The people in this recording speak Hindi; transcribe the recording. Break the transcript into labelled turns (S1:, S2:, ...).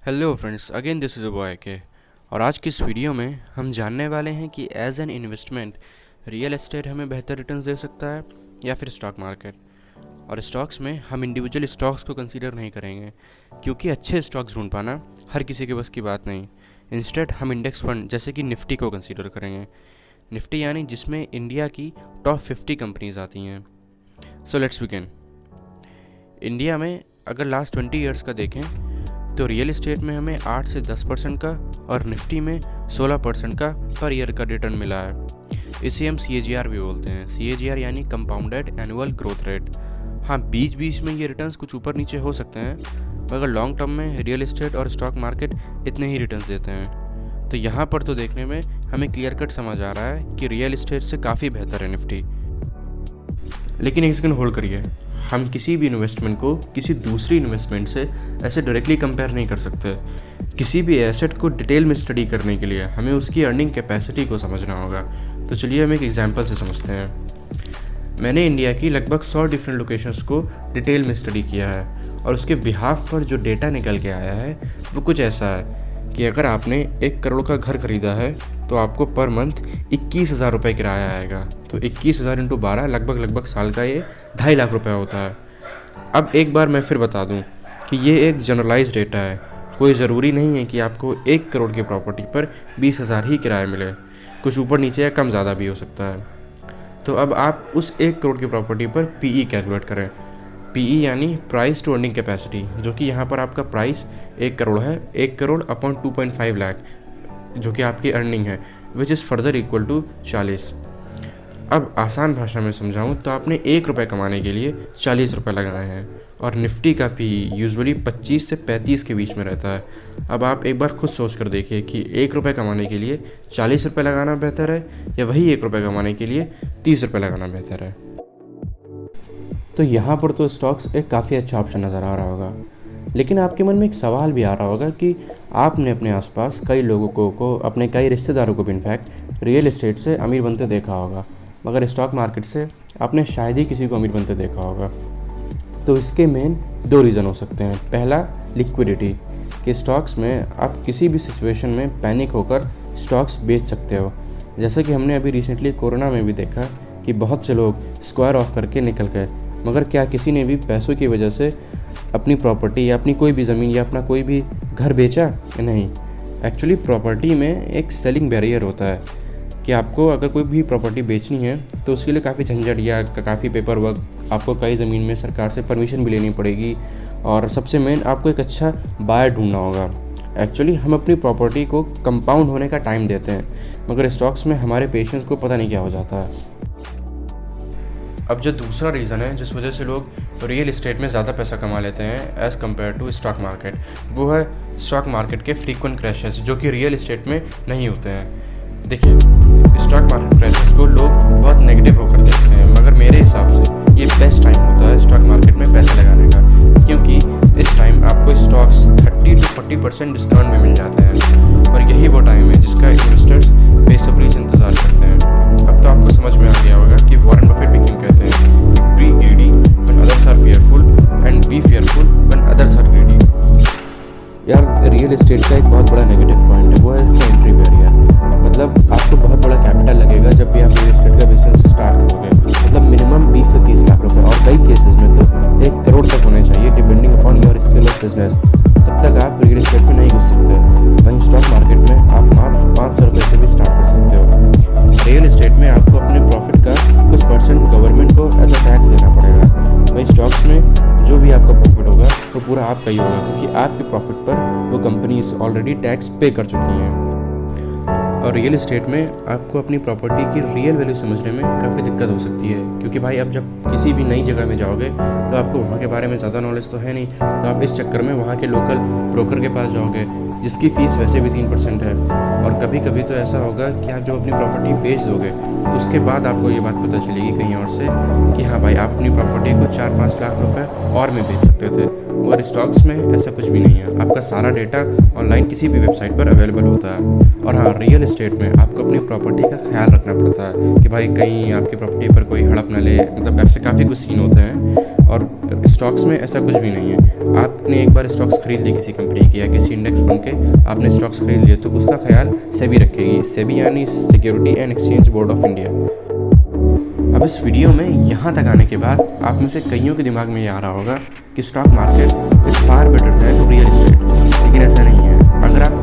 S1: Hello friends, again this is a boy के। और आज की इस वीडियो में हम जानने वाले हैं कि as an investment real estate हमें बेहतर रिटर्न्स दे सकता है या फिर स्टॉक मार्केट। और स्टॉक्स में हम इंडिविजुअल स्टॉक्स को कंसीडर नहीं करेंगे, क्योंकि अच्छे स्टॉक्स ढूंढ पाना हर किसी के बस की बात नहीं। इंस्टेड हम इंडेक्स फंड जैसे कि निफ्टी को कंसीडर करेंगे। निफ्टी यानी जिसमें इंडिया की टॉप 50 कंपनीज आती हैं। So let's begin. इंडिया में अगर लास्ट 20 ईयर्स का देखें तो रियल एस्टेट में हमें 8 से 10% का और निफ्टी में 16% का पर ईयर का रिटर्न मिला है। इसे हम CAGR भी बोलते हैं। CAGR यानी कंपाउंडेड एनुअल ग्रोथ रेट। हाँ, बीच बीच में ये रिटर्न्स कुछ ऊपर नीचे हो सकते हैं, मगर लॉन्ग टर्म में रियल एस्टेट और स्टॉक मार्केट इतने ही रिटर्न्स देते हैं। तो यहाँ पर तो देखने में हमें क्लियर कट समझ आ रहा है कि रियल एस्टेट से काफ़ी बेहतर है निफ्टी। लेकिन एक सेकंड होल्ड करिए। हम किसी भी इन्वेस्टमेंट को किसी दूसरी इन्वेस्टमेंट से ऐसे डायरेक्टली कंपेयर नहीं कर सकते। किसी भी एसेट को डिटेल में स्टडी करने के लिए हमें उसकी अर्निंग कैपेसिटी को समझना होगा। तो चलिए हम एक एग्जांपल से समझते हैं। मैंने इंडिया की लगभग 100 डिफरेंट लोकेशंस को डिटेल में स्टडी किया है, और उसके बिहाफ पर जो डेटा निकल के आया है वो कुछ ऐसा है कि अगर आपने 1 करोड़ का घर खरीदा है तो आपको पर मंथ 21,000 रुपये किराया आएगा। तो 21,000 इंटू 12 लगभग साल का ये 2.5 लाख रुपये होता है। अब एक बार मैं फिर बता दूं कि ये एक जनरलाइज डेटा है। कोई ज़रूरी नहीं है कि आपको 1 करोड़ की प्रॉपर्टी पर 20,000 ही किराया मिले। कुछ ऊपर नीचे या कम ज़्यादा भी हो सकता है। तो अब आप उस 1 करोड़ की प्रॉपर्टी पर PE कैलकुलेट करें। PE यानी प्राइस टू अर्निंग कैपेसिटी, जो कि यहाँ पर आपका प्राइस 1 करोड़ है। 1 करोड़ अपॉन 2.5 लाख जो कि आपकी अर्निंग है, which is further equal to 40। अब आसान भाषा में समझाऊँ तो आपने 1 रुपये कमाने के लिए 40 रुपये लगाए हैं, और निफ्टी का PE यूजुअली 25 से 35 के बीच में रहता है। अब आप एक बार खुद सोच कर देखिए कि 1 रुपये कमाने के लिए 40 रुपये लगाना बेहतर है या वही 1 रुपये कमाने के लिए 30 रुपये लगाना बेहतर है। तो यहाँ पर तो स्टॉक्स एक काफ़ी अच्छा ऑप्शन नज़र आ रहा होगा, लेकिन आपके मन में एक सवाल भी आ रहा होगा कि आपने अपने आसपास कई लोगों को अपने कई रिश्तेदारों को भी इनफैक्ट रियल एस्टेट से अमीर बनते देखा होगा, मगर स्टॉक मार्केट से आपने शायद ही किसी को अमीर बनते देखा होगा। तो इसके मेन 2 रीज़न हो सकते हैं। पहला, लिक्विडिटी, कि स्टॉक्स में आप किसी भी सिचुएशन में पैनिक होकर स्टॉक्स बेच सकते हो। जैसे कि हमने अभी रिसेंटली कोरोना में भी देखा कि बहुत से लोग स्क्वायर ऑफ करके निकल गए, मगर क्या किसी ने भी पैसों की वजह से अपनी प्रॉपर्टी या अपनी कोई भी ज़मीन या अपना कोई भी घर बेचा? नहीं। एक्चुअली प्रॉपर्टी में एक सेलिंग बैरियर होता है कि आपको अगर कोई भी प्रॉपर्टी बेचनी है तो उसके लिए काफ़ी झंझट या काफ़ी पेपर वर्क, आपको कई ज़मीन में सरकार से परमिशन भी लेनी पड़ेगी, और सबसे मेन आपको एक अच्छा बायर ढूंढना होगा। एक्चुअली हम अपनी प्रॉपर्टी को कंपाउंड होने का टाइम देते हैं, मगर स्टॉक्स में हमारे पेशेंस को पता नहीं क्या हो जाता है। अब जो दूसरा रीज़न है जिस वजह से लोग रियल एस्टेट में ज़्यादा पैसा कमा लेते हैं as compared to stock market, वो है स्टॉक मार्केट के फ्रीक्वेंट क्रैशेस, जो कि रियल एस्टेट में नहीं होते हैं। देखिए, स्टॉक मार्केट क्रैशेस को लोग बहुत नेगेटिव होकर देखते हैं, मगर मेरे हिसाब से ये बेस्ट टाइम होता है स्टॉक मार्केट में पैसे लगाने का, क्योंकि इस टाइम आपको स्टॉक्स 30 to 40% डिस्काउंट में मिल जाते हैं, और यही वो टाइम है जिसका इन्वेस्टर्स बेसब्री से इंतज़ार करते हैं। अब तो आपको समझ में आ गया होगा कि वॉरेन बफेट भी क्यों कहते हैं कि be greedy when others are fearful and be fearful when others are greedy. यार, रियल एस्टेट का एक बहुत बड़ा नेगेटिव पॉइंट है, वो है इसका एंट्री बैरियर। मतलब आपको बहुत बड़ा कैपिटल लगेगा जब भी आप रियल एस्टेट का बिजनेस स्टार्ट करोगे। मतलब मिनिमम 20 से 30 लाख रुपए, और कई केसेस में तो 1 करोड़ तक होने चाहिए, depending upon your skill of business. तब तक आप रियल एस्टेट में नहीं घुस सकते। वहीं स्टॉक मार्केट में आप मात्र 500 रुपये से भी स्टार्ट कर सकते हो। रियल एस्टेट में आपको अपने प्रॉफिट का कुछ परसेंट गवर्नमेंट को एज अ टैक्स देना पड़ेगा। वहीं स्टॉक्स में जो भी आपका प्रॉफिट होगा वो पूरा आपका ही होगा, क्योंकि आपके प्रॉफिट पर वो कंपनीज ऑलरेडी टैक्स पे कर चुकी हैं। और रियल एस्टेट में आपको अपनी प्रॉपर्टी की रियल वैल्यू समझने में काफ़ी दिक्कत हो सकती है, क्योंकि भाई अब जब किसी भी नई जगह में जाओगे तो आपको वहाँ के बारे में ज़्यादा नॉलेज तो है नहीं, तो आप इस चक्कर में वहाँ के लोकल ब्रोकर के पास जाओगे जिसकी फ़ीस वैसे भी 3% है। और कभी कभी तो ऐसा होगा कि आप जब अपनी प्रॉपर्टी बेच दोगे तो उसके बाद आपको ये बात पता चलेगी कहीं और से कि हाँ भाई, आप अपनी प्रॉपर्टी को 4-5 लाख रुपए और में बेच सकते थे। और स्टॉक्स में ऐसा कुछ भी नहीं है, आपका सारा डेटा ऑनलाइन किसी भी वेबसाइट पर अवेलेबल होता है। और हाँ, रियल एस्टेट में आपको अपनी प्रॉपर्टी का ख्याल रखना पड़ता है कि भाई कहीं आपकी प्रॉपर्टी पर कोई हड़प न ले, मतलब ऐसे काफ़ी कुछ सीन होते हैं। और स्टॉक्स में ऐसा कुछ भी नहीं है। आपने एक बार स्टॉक्स खरीद लिए किसी कंपनी के या किसी इंडेक्स फंड के, आपने स्टॉक्स खरीद लिए, तो उसका ख्याल सेबी रखेगी। सेबी यानी security and exchange board of India. अब इस वीडियो में यहाँ तक आने के बाद आप में से कईयों के दिमाग में ये आ रहा होगा कि stock market is far better than real estate, लेकिन ऐसा नहीं है। अगर आप